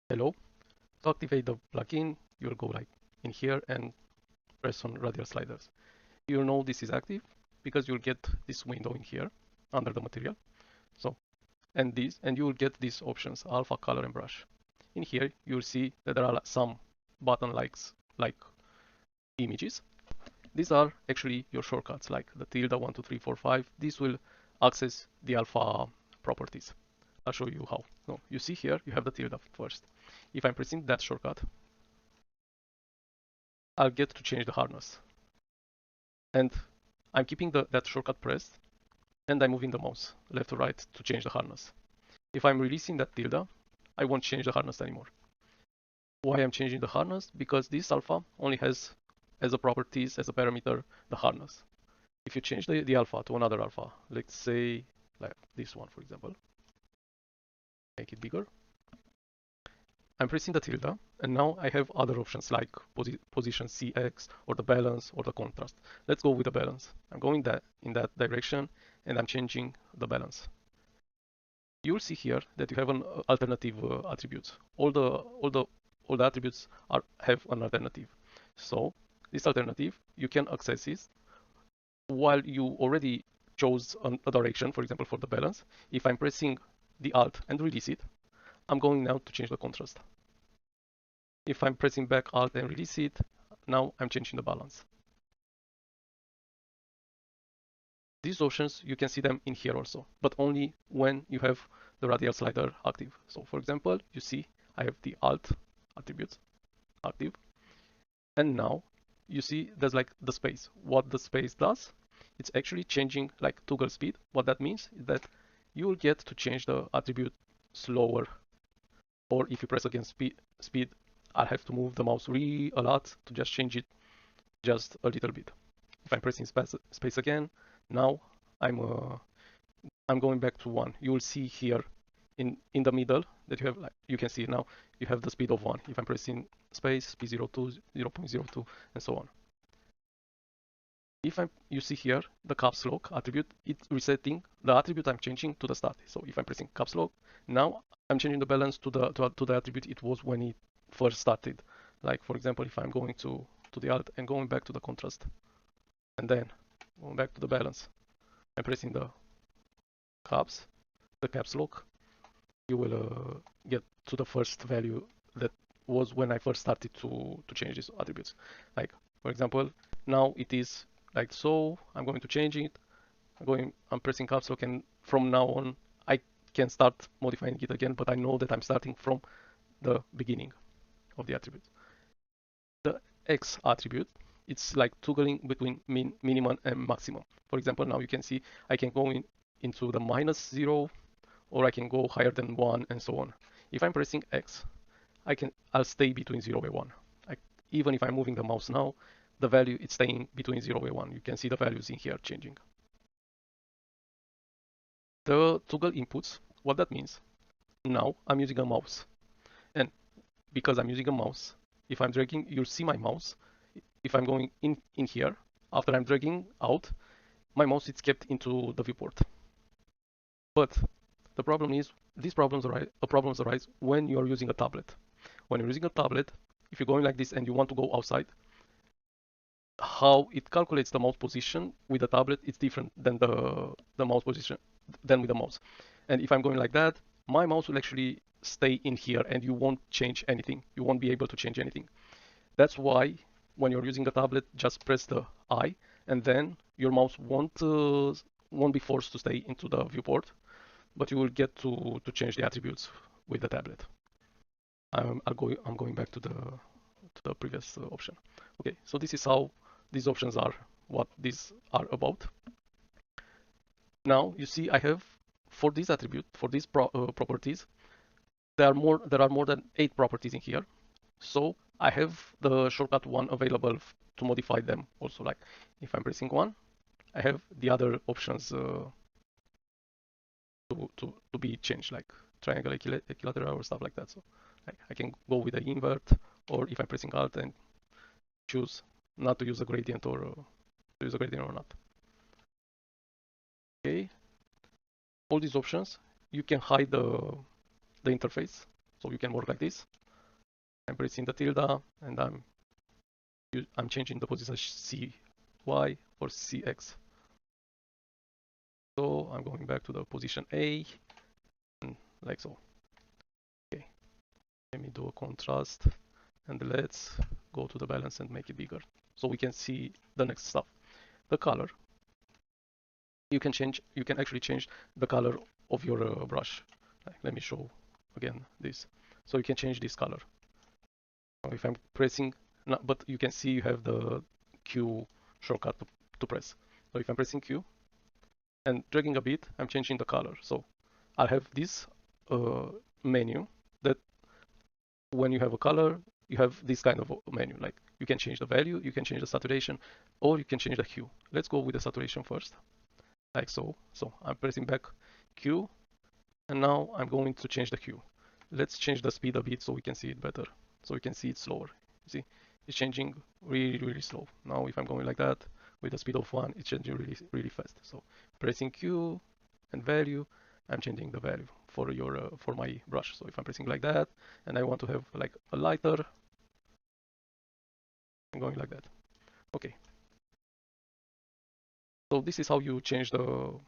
Hello. To activate the plugin, you'll go like in here and press on Radial Sliders. You'll know this is active because you'll get this window in here under the material. So, and you will get these options, alpha, color, and brush. In here, you'll see that there are some button likes like images. These are actually your shortcuts, like the tilde 1, 2, 3, 4, 5. This will access the alpha properties. I'll show you how. No, you see here, you have the tilde first. If I'm pressing that shortcut, I'll get to change the hardness. And I'm keeping that shortcut pressed, and I'm moving the mouse left to right to change the hardness. If I'm releasing that tilde, I won't change the hardness anymore. Why I'm changing the hardness? Because this alpha only has as a properties, as a parameter, the hardness. If you change the alpha to another alpha, let's say like this one, for example, make it bigger. I'm pressing the tilde, and now I have other options like position CX or the balance or the contrast. Let's go with the balance. I'm going in that direction, and I'm changing the balance. You'll see here that you have an alternative attributes. All the attributes have an alternative. So this alternative, you can access it while you already chose a direction, for example, for the balance. If I'm pressing the Alt and release it, I'm going now to change the contrast. If I'm pressing back Alt and release it, now I'm changing the balance. These options, you can see them in here also, but only when you have the radial slider active. So for example, you see I have the Alt attributes active, and now you see there's like the space. What the space does, it's actually changing like toggle speed. What that means is that you will get to change the attribute slower, or if you press against speed, I'll have to move the mouse really a lot to just change it just a little bit. If I'm pressing space again, now I'm going back to 1. You will see here in the middle that you have, like you can see now, you have the speed of 1. If I'm pressing space, P02, 0.02, and so on. If you see here the caps lock attribute, it's resetting the attribute I'm changing to the start. So if I'm pressing caps lock, now I'm changing the balance to the attribute it was when it first started. Like for example, if I'm going to the alt and going back to the contrast, and then going back to the balance, I'm pressing the caps lock, you will get to the first value that was when I first started to change these attributes. Like for example, now it is like so. I'm going to change it. I'm pressing caps lock, and from now on I can start modifying it again. But I know that I'm starting from the beginning of the attribute. The X attribute, it's like toggling between minimum and maximum. For example, now you can see I can go into the -0, or I can go higher than 1, and so on. If I'm pressing X, I'll stay between 0 and 1. Even if I'm moving the mouse now, the value is staying between 0 and 1. You can see the values in here changing. The toggle inputs, what that means, now I'm using a mouse. And because I'm using a mouse, if I'm dragging, you'll see my mouse. If I'm going in here, after I'm dragging out, my mouse is kept into the viewport. But the problem is, these problems arise when you're using a tablet. When you're using a tablet, if you're going like this and you want to go outside, how it calculates the mouse position with the tablet is different than the mouse position than with the mouse. And if I'm going like that, my mouse will actually stay in here and you won't change anything. You won't be able to change anything. That's why when you're using a tablet, just press the I, and then your mouse won't be forced to stay into the viewport, but you will get to change the attributes with the tablet. I'm going back to the previous option. Okay, so this is how these options are, what these are about. Now you see I have for this attribute, for these properties, there are more than 8 properties in here. So I have the shortcut 1 available to modify them also. Like if I'm pressing 1, I have the other options to be changed, like triangle, equilateral, or stuff like that. So I can go with the invert, or if I'm pressing Alt and choose not to use a gradient or to use a gradient or not. Okay, all these options, you can hide the interface. So you can work like this. I'm pressing the tilde and I'm changing the position CY or CX. So I'm going back to the position A, and like so. Okay, let me do a contrast, and let's go to the balance and make it bigger, so we can see the next stuff. The color. You can actually change the color of your brush. Let me show again this. So you can change this color. So if I'm pressing, no, but you can see you have the Q shortcut to press. So if I'm pressing Q and dragging a bit, I'm changing the color. So I have this menu that when you have a color, you have this kind of menu. Like you can change the value, you can change the saturation, or you can change the hue. Let's go with the saturation first, like so. So I'm pressing back Q, and now I'm going to change the hue. Let's change the speed a bit so we can see it better. So we can see it slower. You see, it's changing really, really slow. Now if I'm going like that with the speed of 1, it's changing really, really fast. So pressing Q and value, I'm changing the value for for my brush. So if I'm pressing like that and I want to have like a lighter, I'm going like that. Okay. So this is how you change the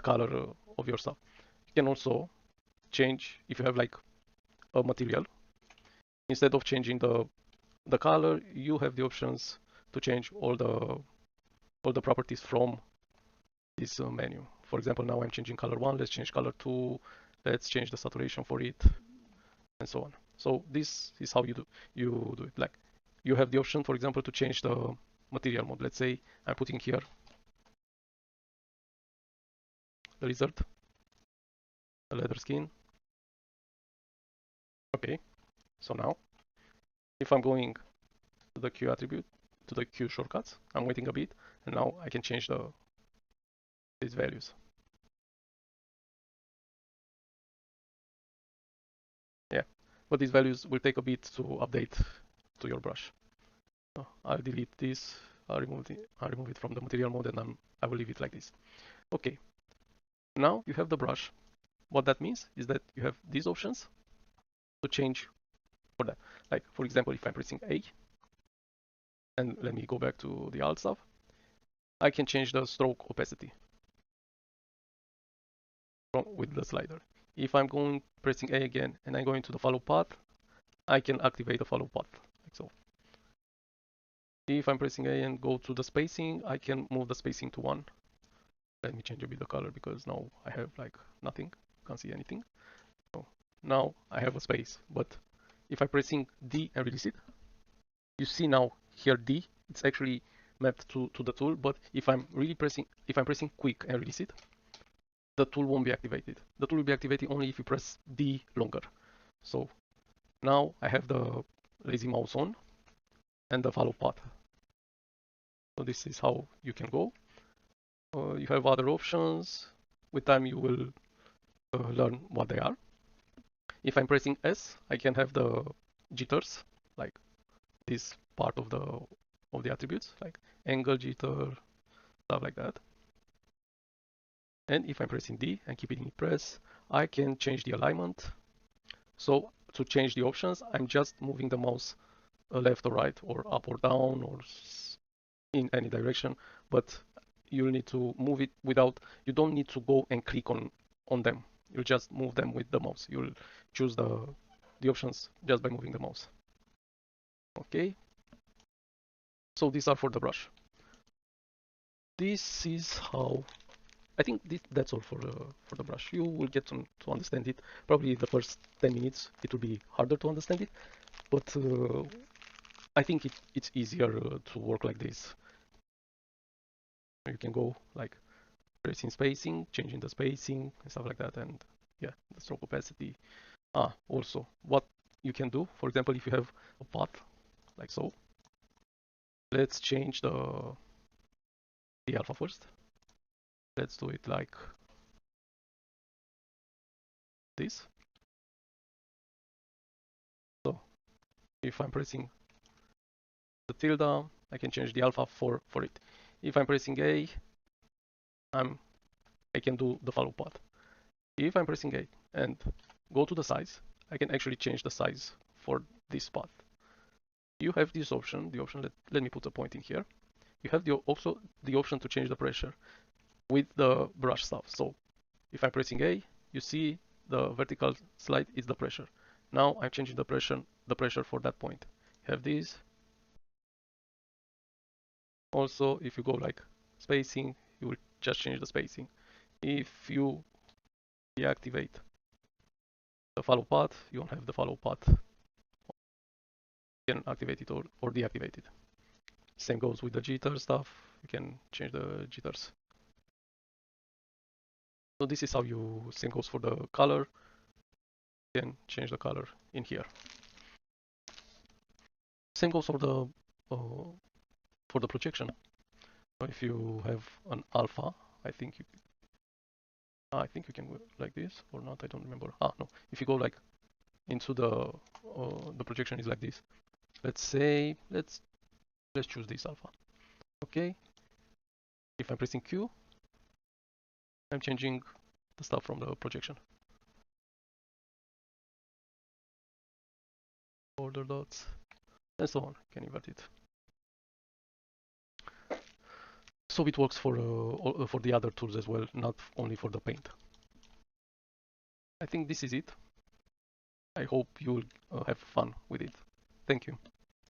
color of your stuff. You can also change if you have like a material. Instead of changing the color, you have the options to change all the properties from this menu. For example, now I'm changing color 1, let's change color 2, let's change the saturation for it, and so on. So this is how you do it. Like you have the option, for example, to change the material mode. Let's say I'm putting here the lizard, the leather skin. Okay, so now if I'm going to the Q attribute, to the Q shortcuts, I'm waiting a bit, and now I can change these values. Yeah, but these values will take a bit to update to your brush. So I'll delete this, I'll remove it from the material mode, and I will leave it like this. Okay, now you have the brush. What that means is that you have these options to change for that. Like for example, if I'm pressing A, and let me go back to the alt stuff, I can change the stroke opacity with the slider. If I'm going pressing A again and I'm going to the follow path, I can activate the follow path like so. If I'm pressing A and go to the spacing, I can move the spacing to 1. Let me change a bit the color because now I have like nothing, can't see anything. So now I have a space, but if I'm pressing D and release it, you see now here D, it's actually mapped to the tool, but if I'm pressing quick and release it, the tool won't be activated. The tool will be activated only if you press D longer. So now I have the lazy mouse on and the follow path. So this is how you can go. You have other options. With time you will learn what they are. If I'm pressing S, I can have the jitters, like this part of the attributes, like angle jitter, stuff like that. And if I'm pressing D and keeping it pressed, I can change the alignment. So to change the options, I'm just moving the mouse left or right, or up or down, or in any direction, but you'll need to move it you don't need to go and click on them. You'll just move them with the mouse. You'll choose the options just by moving the mouse. Okay. So these are for the brush. This is how, I think that's all for the brush. You will get to understand it. Probably the first 10 minutes it will be harder to understand it, but I think it's easier to work like this. You can go like pressing spacing, changing the spacing and stuff like that, and yeah, the stroke opacity. Also, what you can do, for example, if you have a path like so, let's change the alpha first. Let's do it like this. So if I'm pressing the tilde, I can change the alpha for it. If I'm pressing A, I can do the follow path. If I'm pressing A and go to the size, I can actually change the size for this path. You have this option, the option, let me put a point in here. You have also the option to change the pressure with the brush stuff. So if I'm pressing A, you see the vertical slide is the pressure. Now I'm changing the pressure for that point. You have this. Also, if you go like spacing, you will just change the spacing. If you deactivate the follow path, you don't have the follow path. You can activate it or deactivate it. Same goes with the jitter stuff. You can change the jitters. So this is how you, same goes for the color. You can change the color in here. Same goes for the projection. If you have an alpha, I think you can go like this or not. I don't remember. No. If you go like into the projection is like this. Let's say let's choose this alpha. Okay. If I'm pressing Q, I'm changing the stuff from the projection. Border dots and so on. You can invert it. So it works for the other tools as well, not only for the paint. I think this is it. I hope you'll have fun with it. Thank you.